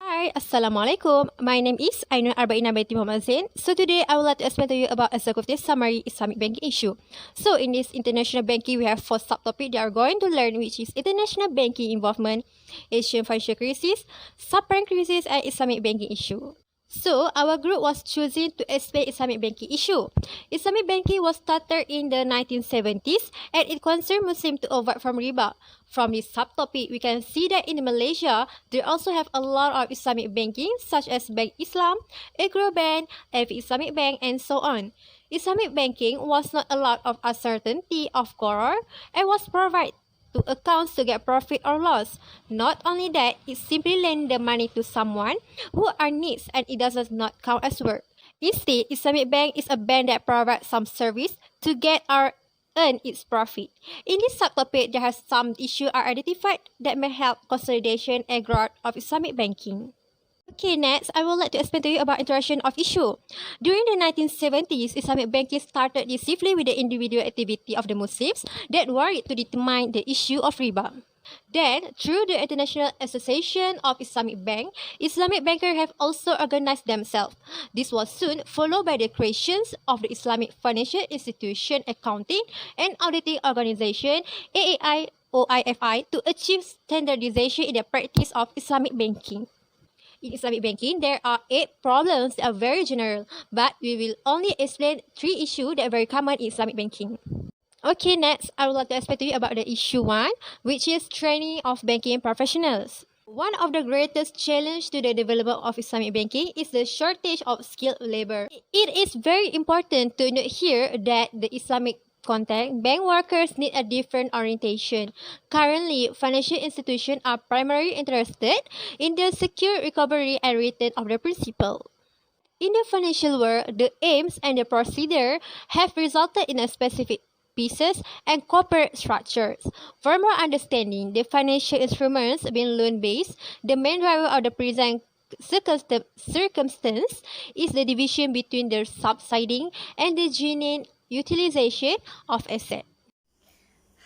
Hi, Assalamualaikum. My name is AINUN ARBAINA by Muhammad Zain. So today I would like to explain to you about executive summary Islamic banking issue. So in this international banking, we have 4 subtopics that are going to learn, which is international banking involvement, Asian financial crisis, subprime crisis, and Islamic banking issue. So, our group was chosen to explain Islamic banking issue. Islamic banking was started in the 1970s and it concerned Muslims to avoid from riba. From this subtopic, we can see that in Malaysia, they also have a lot of Islamic banking such as Bank Islam, Agro Bank, Islamic Bank, and so on. Islamic banking was not a lot of uncertainty of Quran and was provided to accounts to get profit or loss. Not only that, it simply lend the money to someone who are needs and it does not count as work. Instead, Islamic bank is a bank that provides some service to get or earn its profit. In this subtopic, there are some issues are identified that may help consolidation and growth of Islamic banking. Okay, next, I would like to explain to you about introduction of issue. During the 1970s, Islamic banking started decisively with the individual activity of the Muslims that worried to determine the issue of riba. Then, through the International Association of Islamic Bank, Islamic bankers have also organized themselves. This was soon followed by the creations of the Islamic Financial Institution Accounting and Auditing Organization (AAI) to achieve standardization in the practice of Islamic banking. In Islamic banking, there are 8 problems that are very general, but we will only explain 3 issues that are very common in Islamic banking. Okay, next, I would like to explain to you about the issue 1, which is training of banking professionals. One of the greatest challenges to the development of Islamic banking is the shortage of skilled labor. It is very important to note here that the Islamic context, bank workers need a different orientation. Currently, financial institutions are primarily interested in the secure recovery and return of the principal. In the financial world, the aims and the procedure have resulted in a specific pieces and corporate structures. For more understanding, the financial instruments being loan-based, the main driver of the present circumstance is the division between the subsiding and the genuine utilization of assets.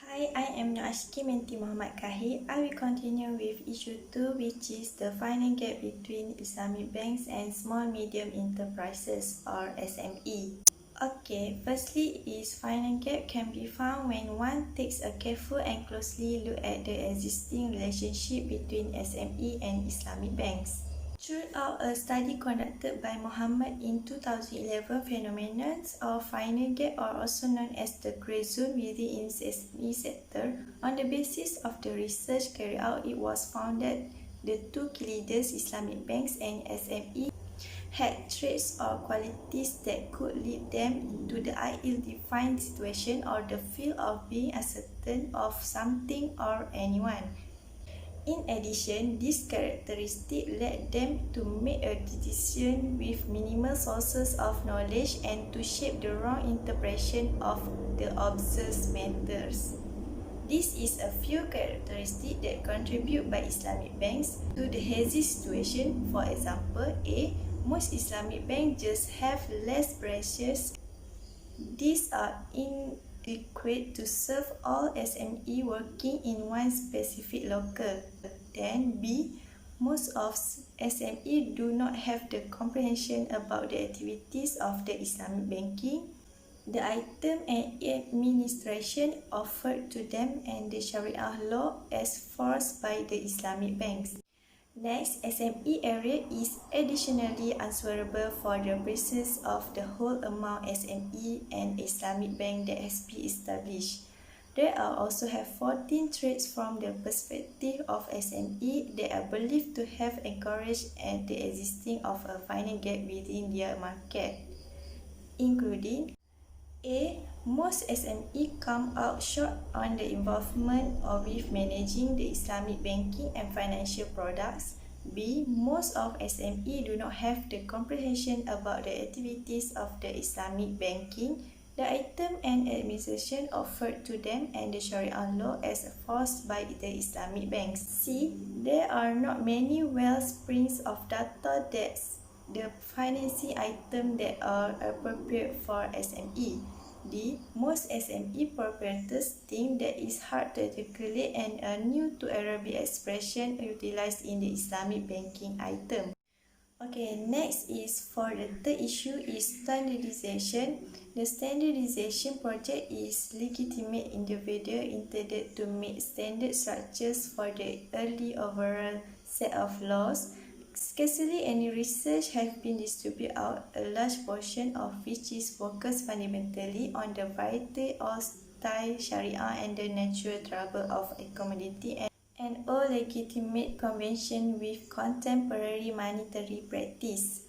Hi, I am NUR'ASYIKIN Binti Muhammad KAHIR. I will continue with issue 2, which is the finance gap between Islamic banks and small medium enterprises or SME. Okay, firstly is finance gap can be found when one takes a careful and closely look at the existing relationship between SME and Islamic banks. Throughout a study conducted by MOHAMAD in 2011, phenomena of finance gap are also known as the grey zone within the SME sector. On the basis of the research carried out, it was found that the two key leaders, Islamic banks and SME, had traits or qualities that could lead them into the ill-defined situation or the feel of being uncertain of something or anyone. In addition, this characteristic led them to make a decision with minimal sources of knowledge and to shape the wrong interpretation of the observed matters. This is a few characteristics that contribute by Islamic banks to the hazy situation. For example, A. Most Islamic banks just have less branches. These are inadequate to serve all SME working in one specific local. Then B. Most of SME do not have the comprehension about the activities of the Islamic banking, the item and administration offered to them, and the Sharia law as forced by the Islamic banks. Next, SME area is additionally answerable for the presence of the whole amount SME and Islamic bank that has been established. There are also have 14 traits from the perspective of SME that are believed to have encouraged the existing of a finance gap within their market, including A. Most SME come out short on the involvement or with managing the Islamic banking and financial products. B. Most of SME do not have the comprehension about the activities of the Islamic banking, the item and administration offered to them, and the Sharia law as forced by the Islamic banks. C. There are not many wellsprings of data that's the financing item that are appropriate for SME. D. Most SME proprietors think that it's hard to articulate and a new to Arabic expression utilized in the Islamic banking item. Okay, next is for the third issue is standardization. The standardization project is legitimate individual intended to make standard structures for the early overall set of laws. Scarcely any research has been distributed out, a large portion of which is focused fundamentally on the variety of style Sharia and the natural trouble of accommodating and all legitimate convention with contemporary monetary practice.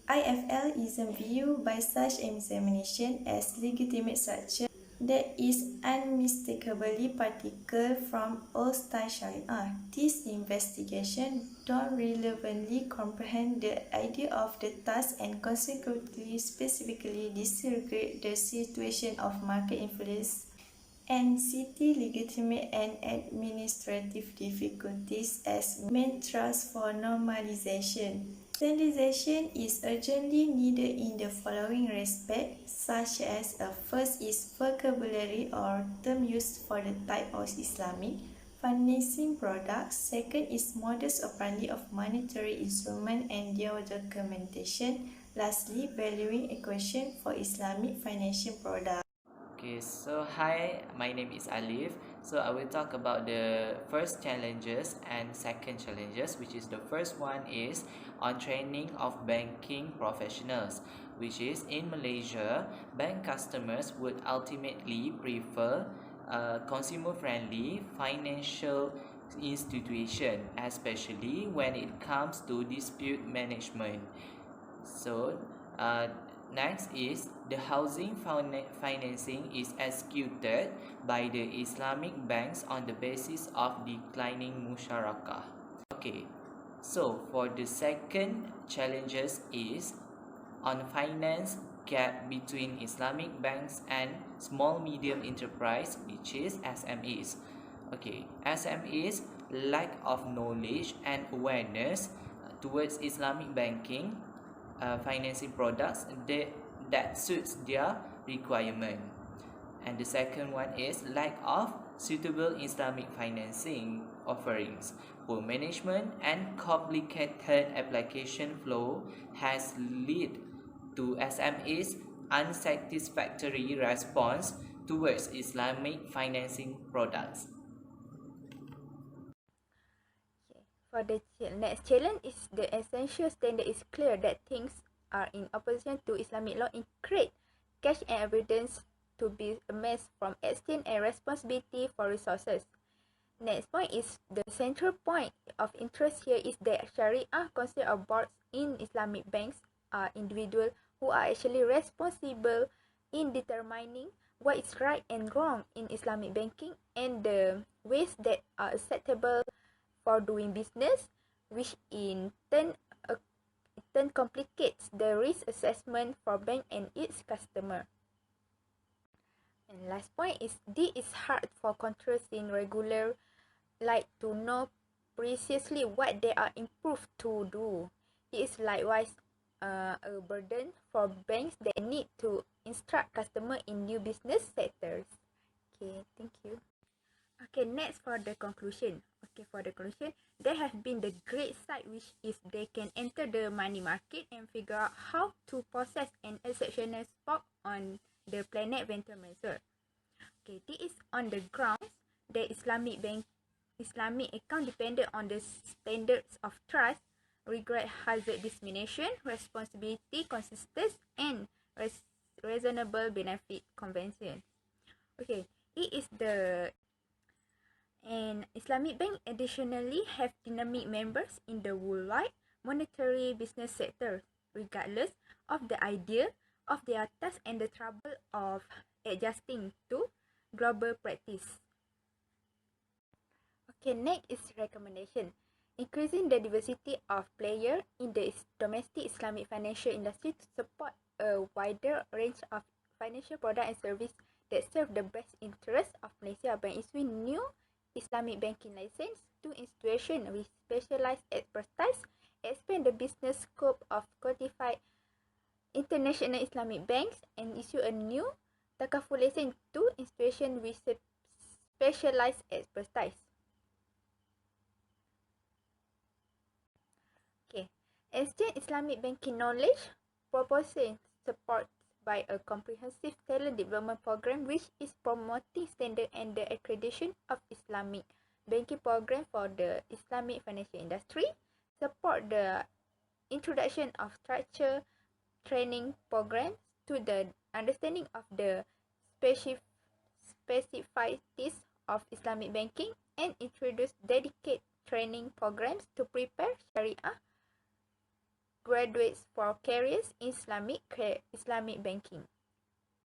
IFL is viewed by such examination as legitimate structure that is unmistakably particular from old style Sharia. This investigation don't relevantly comprehend the idea of the task and consequently specifically disregard the situation of market influence and city legitimate and administrative difficulties as main thrust for normalization. Standardization is urgently needed in the following respects, such as first is vocabulary or term used for the type of Islamic financing products. Second is modus operandi of monetary instrument and their documentation. Lastly, valuing equation for Islamic financial products. Okay, so hi, my name is ALIF. So I will talk about the first challenges and second challenges, which is the first one is on training of banking professionals, which is in Malaysia, bank customers would ultimately prefer consumer-friendly financial institution, especially when it comes to dispute management. So, next is the housing financing is executed by the Islamic banks on the basis of declining musyarakah. Okay, so for the second challenges is on finance gap between Islamic banks and small medium enterprise, which is SMEs. Okay, SMEs lack of knowledge and awareness towards Islamic banking financing products that suits their requirement. And the second one is lack of suitable Islamic financing offerings. Poor management and complicated application flow has led to SMEs unsatisfactory response towards Islamic financing products. For the next challenge is the essential standard is clear that things are in opposition to Islamic law and create cash and evidence to be amassed from exchange and responsibility for resources. Next point is the central point of interest here is that Sharia consists of boards in Islamic banks are individuals who are actually responsible in determining what is right and wrong in Islamic banking and the ways that are acceptable for doing business, which in turn complicates the risk assessment for bank and its customer. And last point is this is hard for controls in regular like to know precisely what they are improved to do. It is likewise a burden for banks that need to instruct customer in new business sectors. Okay, thank you. Okay, next for the conclusion. There have been the great side which is they can enter the money market and figure out how to process an exceptional spot on the planet venture measure. Okay, this is on the grounds that Islamic account dependent on the standards of trust, regret, hazard dissemination, responsibility, consistency, and reasonable benefit convention. Okay, it is the and Islamic bank additionally have dynamic members in the worldwide monetary business sector, regardless of the idea of their task and the trouble of adjusting to global practice. Okay, next is recommendation. Increasing the diversity of players in the domestic Islamic financial industry to support a wider range of financial products and services that serve the best interests of Malaysia by issuing new Islamic banking license to institutions with specialized expertise, expand the business scope of codified international Islamic banks, and issue a new takafulation to institutions with specialized expertise. Okay. Exchange Islamic banking knowledge proposing support by a comprehensive talent development program which is promoting standard and the accreditation of Islamic banking program for the Islamic financial industry, support the introduction of structure training programs to the understanding of the specificities of Islamic banking, and introduce dedicated training programs to prepare Sharia graduates for careers in Islamic banking.